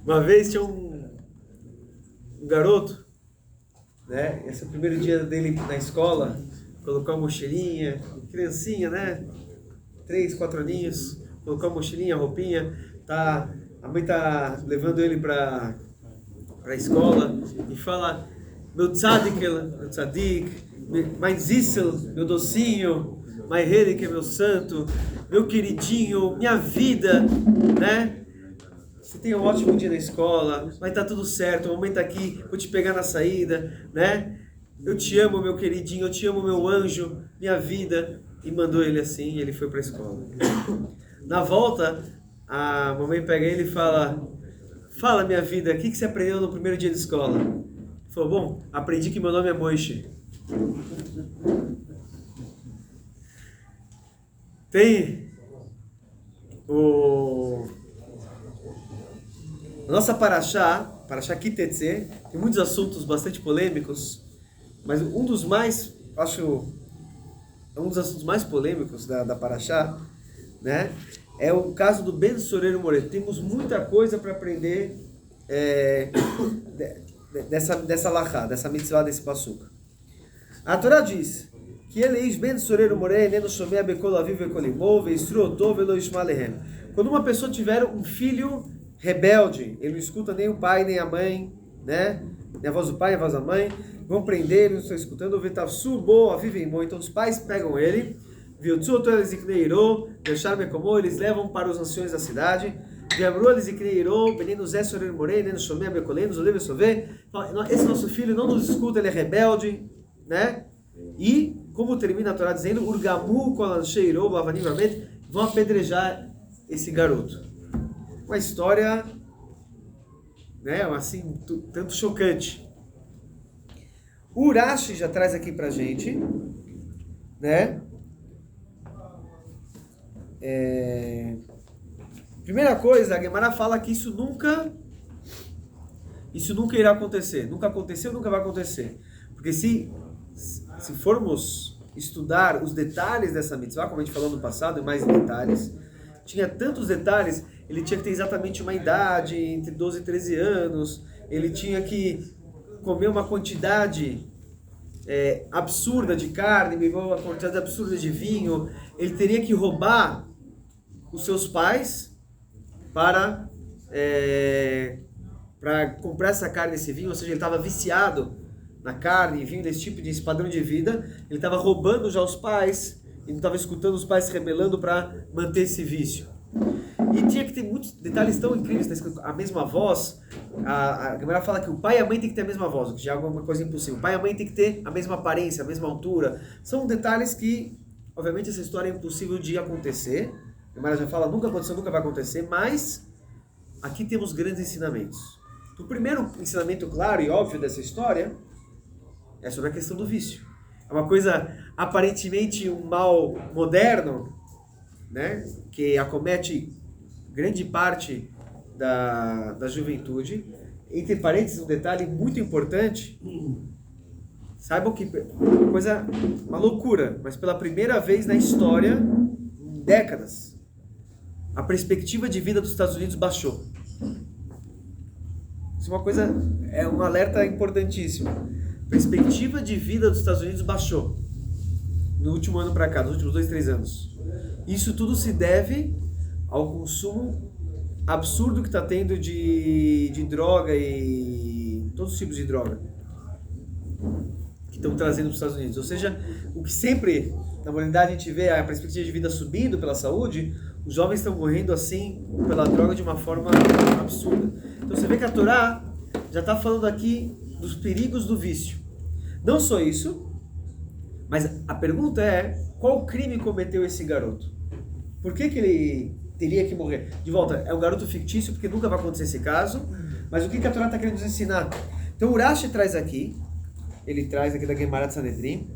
Uma vez tinha um garoto, né? Esse é o primeiro dia dele na escola, colocou a mochilinha, criancinha, né? 3, 4 aninhos, colocou a mochilinha, a roupinha, a mãe tá levando ele para a escola e fala: meu tzadik, mein zissel, meu docinho, mein rei, que é meu santo, meu queridinho, minha vida, né? Você tem um ótimo dia na escola, vai estar tudo certo, a mamãe está aqui, vou te pegar na saída, né? Eu te amo, meu queridinho, eu te amo, meu anjo, minha vida. E mandou ele assim, e ele foi para a escola. Na volta, a mamãe pega ele e fala, minha vida, o que você aprendeu no primeiro dia de escola? Ele falou: bom, aprendi que meu nome é Moishe. Tem a nossa Parashá Kitetse, tem muitos assuntos bastante polêmicos, mas um dos assuntos mais polêmicos da Parashá, né, é o caso do Ben Soreiro Moreto. Temos muita coisa para aprender dessa lahá, dessa mitzvah, desse passuca. A Torá diz que ele Ben Soreiro Moreto, quando uma pessoa tiver um filho rebelde, ele não escuta nem o pai nem a mãe, né? Nem a voz do pai, nem a voz da mãe, vão prender, ele não está escutando, então os pais pegam ele, eles levam para os anciões da cidade, esse nosso filho não nos escuta, ele é rebelde, né? E, como termina a Torá dizendo, vão apedrejar esse garoto. Uma história, né, assim, tanto chocante. O Urashi já traz aqui pra gente, né? Primeira coisa, a Gemara fala que isso nunca irá acontecer. Nunca aconteceu, nunca vai acontecer. Porque se formos estudar os detalhes dessa mitzvah, como a gente falou no passado, e mais detalhes, tinha tantos detalhes. Ele tinha que ter exatamente uma idade, entre 12 e 13 anos, ele tinha que comer uma quantidade absurda de carne, beber uma quantidade absurda de vinho, ele teria que roubar os seus pais para comprar essa carne, esse vinho, ou seja, ele estava viciado na carne e vinho, desse tipo de padrão de vida, ele estava roubando já os pais, ele não estava escutando os pais se rebelando para manter esse vício. E tinha que ter muitos detalhes tão incríveis, tá escrito a mesma voz. A Gemara fala que o pai e a mãe tem que ter a mesma voz, o que já é alguma coisa impossível. O pai e a mãe tem que ter a mesma aparência, a mesma altura. São detalhes que, obviamente, essa história é impossível de acontecer. A Gemara já fala, nunca aconteceu, nunca vai acontecer, mas aqui temos grandes ensinamentos. O primeiro ensinamento claro e óbvio dessa história é sobre a questão do vício. É uma coisa, aparentemente, um mal moderno, né, que acomete grande parte da juventude. Entre parênteses, um detalhe muito importante, saibam que uma loucura, mas pela primeira vez na história, em décadas, a perspectiva de vida dos Estados Unidos baixou. Isso é uma coisa, é um alerta importantíssimo. A perspectiva de vida dos Estados Unidos baixou no último ano para cá, nos últimos 2, 3 anos. Isso tudo se deve ao consumo absurdo que está tendo de droga e todos os tipos de droga que estão trazendo para os Estados Unidos. Ou seja, o que sempre na humanidade a gente vê a perspectiva de vida subindo pela saúde, os jovens estão morrendo assim pela droga de uma forma absurda. Então você vê que a Torá já está falando aqui dos perigos do vício. Não só isso, mas a pergunta é: qual crime cometeu esse garoto? Por que ele teria que morrer? De volta, é um garoto fictício porque nunca vai acontecer esse caso, mas o que a Torá está querendo nos ensinar? Então o Urashi traz aqui, ele traz aqui da Gemara de Sanedrim,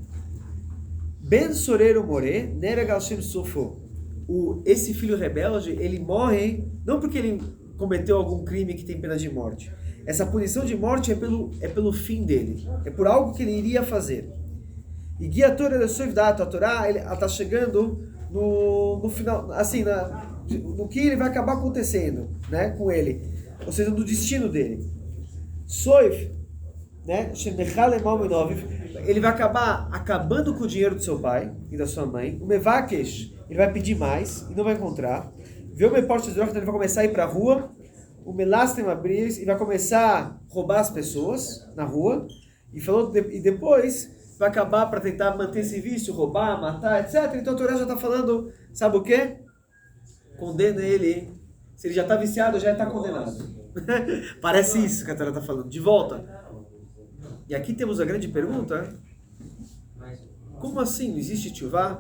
Ben Soreiro More, Nera Galshem Sofo. Esse filho rebelde, ele morre não porque ele cometeu algum crime que tem pena de morte. Essa punição de morte é pelo fim dele, é por algo que ele iria fazer. E Guia Torah de Soivdato, a Torá, ela está chegando no final, assim, no que ele vai acabar acontecendo, né, com ele. ou seja, do destino dele. Soif, né? Ele vai acabar acabando com o dinheiro do seu pai e da sua mãe. O Mevakesh, ele vai pedir mais e não vai encontrar. Vê o Meportes de ele vai começar a ir para a rua. O Melastem Abris, e vai começar a roubar as pessoas na rua. E depois vai acabar para tentar manter esse vício, roubar, matar, etc. Então a Torá já está falando, sabe o quê? Condena ele. Se ele já está viciado, já está condenado. Parece isso que a Torá está falando. De volta. E aqui temos a grande pergunta. Como assim não existe tchuvá?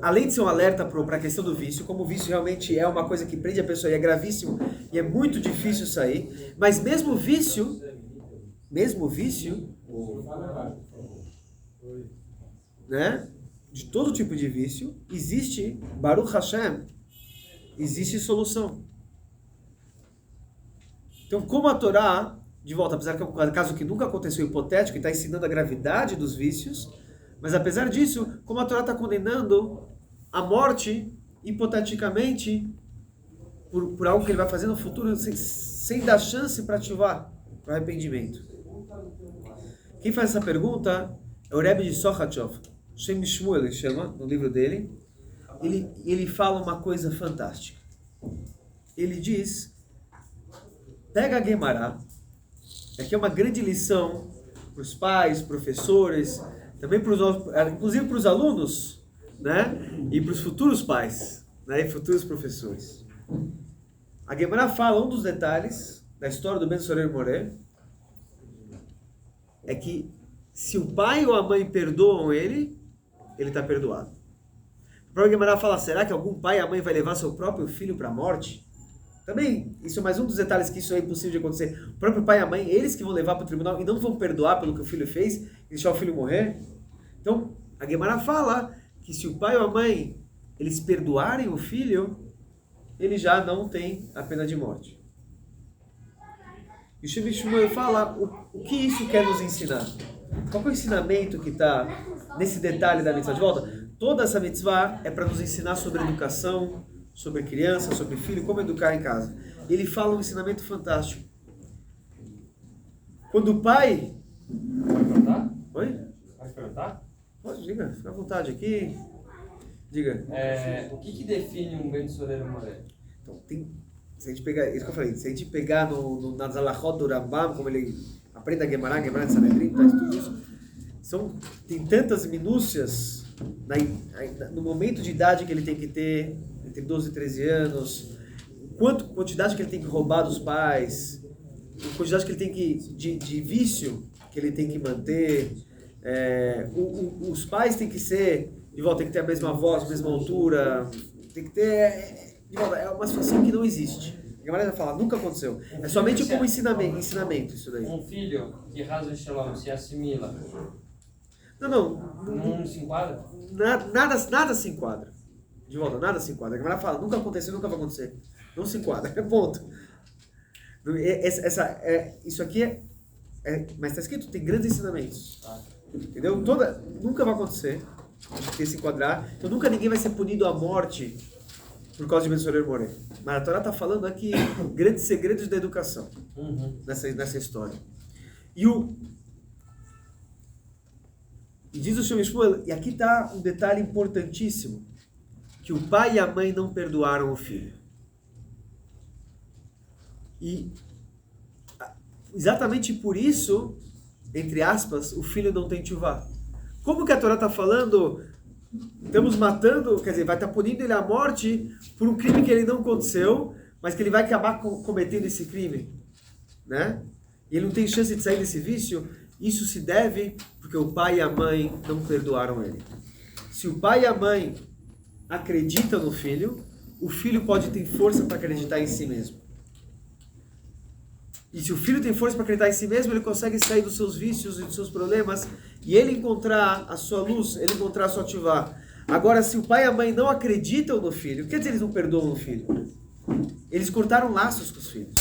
Além de ser um alerta para a questão do vício, como o vício realmente é uma coisa que prende a pessoa e é gravíssimo e é muito difícil sair, mas mesmo vício, né, de todo tipo de vício, existe, Baruch Hashem, existe solução. Então, como a Torá, de volta, apesar que é um caso que nunca aconteceu, hipotético, e está ensinando a gravidade dos vícios, mas apesar disso, como a Torá está condenando a morte, hipoteticamente, por algo que ele vai fazer no futuro, sem dar chance para ativar o arrependimento. Quem faz essa pergunta é o Rebbe de Sochachov, Shem Shmuel, ele chama, no livro dele. Ele fala uma coisa fantástica. Ele diz, pega a Guemará, aqui é uma grande lição para os pais, professores, também inclusive para os alunos, né? E para os futuros pais, né? E futuros professores. A Guemará fala, um dos detalhes da história do Ben Sorer Moré é que se o pai ou a mãe perdoam ele está perdoado. A própria Guemará fala, será que algum pai ou a mãe vai levar seu próprio filho para a morte? Também, isso é mais um dos detalhes que isso é impossível de acontecer. O próprio pai e a mãe, eles que vão levar para o tribunal e não vão perdoar pelo que o filho fez e deixar o filho morrer. Então, a Guemará fala que se o pai ou a mãe, eles perdoarem o filho, ele já não tem a pena de morte. E o Shem Shmuel fala o que isso quer nos ensinar. Qual é o ensinamento que está nesse detalhe da mitzvah? De volta, toda essa mitzvah é para nos ensinar sobre educação, sobre criança, sobre filho, como educar em casa. Ele fala um ensinamento fantástico. Quando o pai... Pode perguntar? Oi? Pode perguntar? Pode, diga, fica à vontade aqui. Diga. O que define um Ben Sorer Moré? Então, se a gente pegar, isso que eu falei, se a gente pegar na Zalachot do Rambam, como ele aprende a Guemará de Sanedrim, tudo isso, tem tantas minúcias no momento de idade que ele tem que ter, entre 12 e 13 anos, quantidade que ele tem que roubar dos pais, quantidade que ele tem que, de vício que ele tem que manter, os pais têm que ser, de volta, tem que ter a mesma voz, a mesma altura, tem que ter, de volta, é uma situação que não existe. A galera fala, nunca aconteceu. É somente como ensinamento isso daí. Um filho que Hazel Shalom se assimila, não se enquadra? Nada se enquadra. De volta, nada se enquadra. A galera fala, nunca aconteceu, nunca vai acontecer. Não se enquadra, é ponto. Isso aqui mas está escrito, tem grandes ensinamentos. Entendeu? Nunca vai acontecer de se enquadrar. Então nunca ninguém vai ser punido à morte por causa de Ben Sorer Moré. Mas a Torá está falando aqui grandes segredos da educação nessa história. E diz o Shem Shmuel, e aqui está um detalhe importantíssimo, que o pai e a mãe não perdoaram o filho. E exatamente por isso, entre aspas, o filho não tem tchuvá. Como que a Torá está falando, estamos matando, quer dizer, vai estar punindo ele à morte por um crime que ele não aconteceu, mas que ele vai acabar cometendo esse crime, né? E ele não tem chance de sair desse vício. Isso se deve porque o pai e a mãe não perdoaram ele. Se o pai e a mãe acreditam no filho, o filho pode ter força para acreditar em si mesmo. E se o filho tem força para acreditar em si mesmo, ele consegue sair dos seus vícios e dos seus problemas e ele encontrar a sua luz, ele encontrar a sua ativá. Agora, se o pai e a mãe não acreditam no filho, quer dizer, eles não perdoam o filho? Eles cortaram laços com os filhos.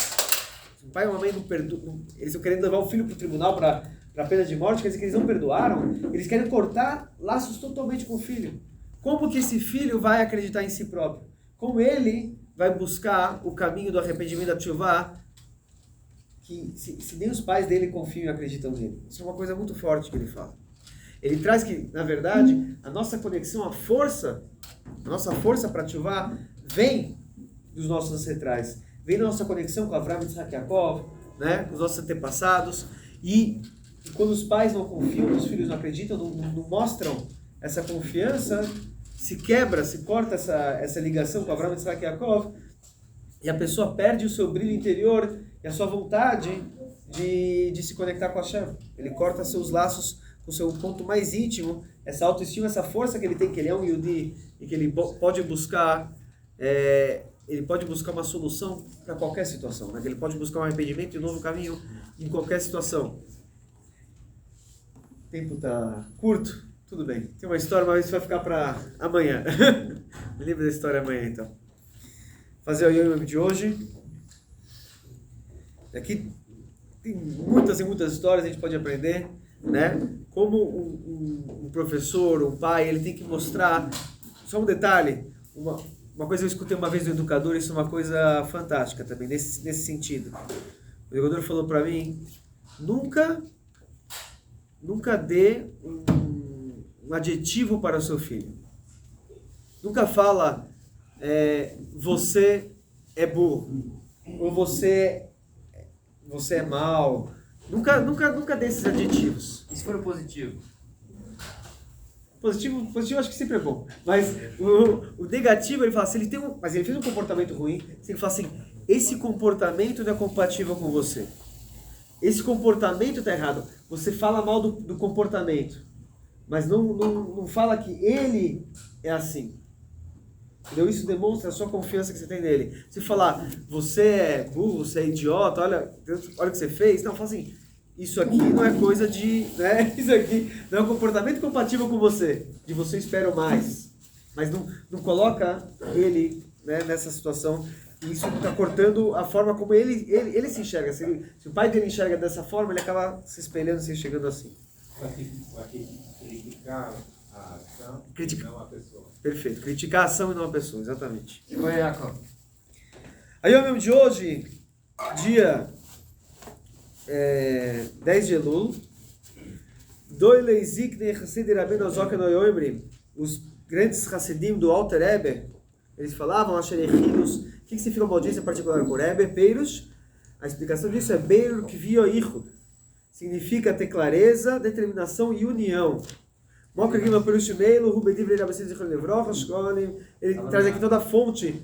Se o pai e a mãe não perdoam, eles estão querendo levar o filho para o tribunal para pena de morte, quer dizer que eles não perdoaram, eles querem cortar laços totalmente com o filho. Como que esse filho vai acreditar em si próprio? Como ele vai buscar o caminho do arrependimento da tshuva, que se nem os pais dele confiam e acreditam nele. Isso é uma coisa muito forte que ele fala. Ele traz que, na verdade, a nossa conexão, a nossa força para tshuva vem dos nossos ancestrais. Vem da nossa conexão com Avraham, Yitzhak e Yaakov, né, com os nossos antepassados. E quando os pais não confiam, os filhos não acreditam, não mostram essa confiança, se quebra, se corta essa ligação com Avraham, Yitzhak e Yaakov, e a pessoa perde o seu brilho interior e a sua vontade de se conectar com Hashem. Ele corta seus laços com o seu ponto mais íntimo, essa autoestima, essa força que ele tem, que ele é um Yehudi, e que ele pode buscar uma solução para qualquer situação, né? Ele pode buscar um arrependimento e um novo caminho em qualquer situação. O tempo está curto, tudo bem. Tem uma história, mas isso vai ficar para amanhã. Me lembro da história amanhã, então. Fazer o Yom de hoje. Aqui tem muitas e muitas histórias, a gente pode aprender, né? Como um professor, um pai, ele tem que mostrar. Só um detalhe, uma coisa eu escutei uma vez do educador, isso é uma coisa fantástica também, nesse sentido. O educador falou para mim, nunca dê um adjetivo para o seu filho. Nunca fala, você é burro, ou você é mau. Nunca dê esses adjetivos. E se for positivo? Positivo acho que sempre é bom. Mas o negativo, ele fala, se ele tem mas ele fez um comportamento ruim, se ele fala assim, esse comportamento não é compatível com você. Esse comportamento está errado. Você fala mal do comportamento, mas não fala que ele é assim. Entendeu? Isso demonstra a sua confiança que você tem nele. Se falar, você é burro, você é idiota, olha o que você fez. Não, fala assim, isso aqui não é coisa de... Né? Isso aqui não é um comportamento compatível com você. De você espero mais. Mas não coloca ele, né, nessa situação. E isso está cortando a forma como ele se enxerga. Se o pai dele enxerga dessa forma, ele acaba se espelhando, se enxergando assim. Criticar a ação e não a pessoa. Perfeito. Criticar a ação e não a pessoa, exatamente. Oi, Jacob. Aí o mesmo de hoje, dia 10 de Elul, os grandes Hassidim do Alter Rebbe, eles falavam, o que significa uma audiência particular com o Rebbe? Peiros, a explicação disso é Beir Kvio Ichud, significa ter clareza, determinação e união. Ele traz aqui toda a fonte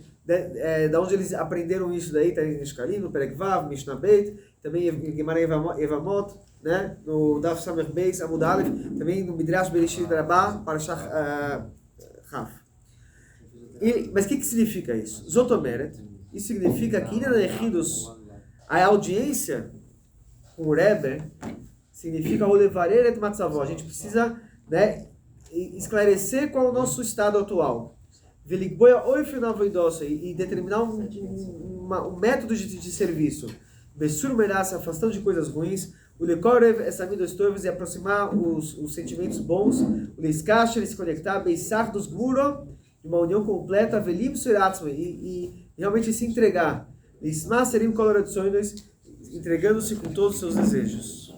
da onde eles aprenderam isso daí, está em Shkalim, no Perek Vav, Mishnah Beit, também em Gemara Evamot, né? No Daf Samer Beis, Amud Aleph, também no Midrash Bereshit Rabbah, Parashah Chaf. Mas o que significa isso? Zotomeret, isso significa que a audiência com o Rebbe significa o levarer et matzavó. A gente precisa, né, esclarecer qual é o nosso estado atual. E determinar um método de serviço. Besur merá, se afastando de coisas ruins. O lekorev, essa midostoivos, e aproximar os sentimentos bons. O leiskash, ele se conectar. Beisar dos guro, uma união completa. Velim suratzma, e realmente se entregar. Lisma serim colorações, entregando-se com todos os seus desejos.